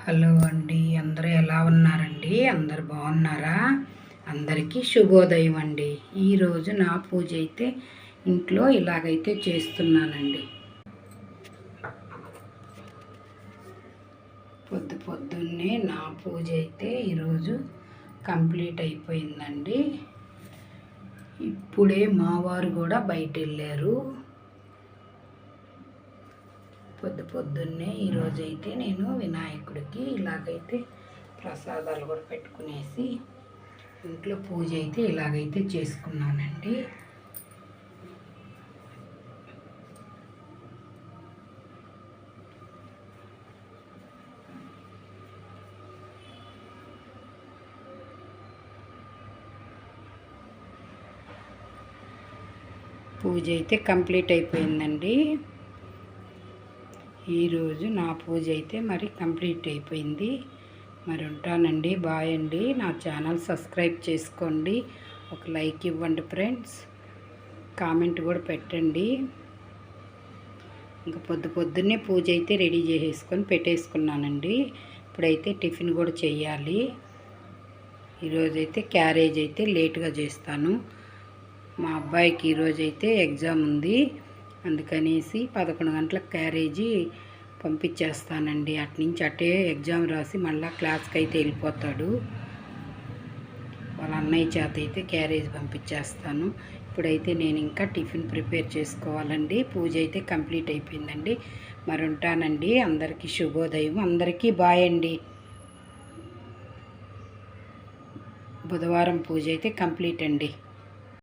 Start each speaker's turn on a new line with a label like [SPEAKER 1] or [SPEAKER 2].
[SPEAKER 1] Hello అండి, అందరూ ఎలా ఉన్నారండి? అందరు బాగున్నారా? అందరికీ శుభోదయం అండి. ఈరోజు నా పూజ అయితే ఇంట్లో ఇలాగైతే చేస్తున్నానండి. పొద్దున్నే నా పూజ అయితే ఈరోజు కంప్లీట్ అయిపోయిందండి. ఇప్పుడే మావారు కూడా బయట వెళ్ళారు. పొద్దున్నే ఈరోజైతే నేను వినాయకుడికి ఇలాగైతే ప్రసాదాలు కూడా పెట్టుకునేసి ఇంట్లో పూజ అయితే ఇలాగైతే చేసుకున్నానండి. పూజ అయితే కంప్లీట్ అయిపోయిందండి. ఈరోజు నా పూజ అయితే మరి కంప్లీట్ అయిపోయింది. మరి ఉంటానండి. బాయ్ అండి. నా ఛానల్ సబ్స్క్రైబ్ చేసుకోండి, ఒక లైక్ ఇవ్వండి ఫ్రెండ్స్, కామెంట్ కూడా పెట్టండి. ఇంకా పొద్దున్నే పూజ అయితే రెడీ చేసేసుకొని పెట్టేసుకున్నానండి. ఇప్పుడైతే టిఫిన్ కూడా చెయ్యాలి. ఈరోజైతే క్యారేజ్ అయితే లేట్గా చేస్తాను. మా అబ్బాయికి ఈరోజైతే ఎగ్జామ్ ఉంది, అందుకనేసి 11 గంటలకు క్యారేజీ పంపించేస్తానండి. అట్నుంచి అట్టే ఎగ్జామ్ రాసి మళ్ళీ క్లాస్కి అయితే వెళ్ళిపోతాడు. వాళ్ళ అన్నయ్య చేత అయితే క్యారేజ్ పంపించేస్తాను. ఇప్పుడైతే నేను ఇంకా టిఫిన్ ప్రిపేర్ చేసుకోవాలండి. పూజ అయితే కంప్లీట్ అయిపోయిందండి. మరి ఉంటానండి. అందరికీ శుభోదయం. అందరికీ బాయ్ అండి. బుధవారం పూజ అయితే కంప్లీట్ అండి.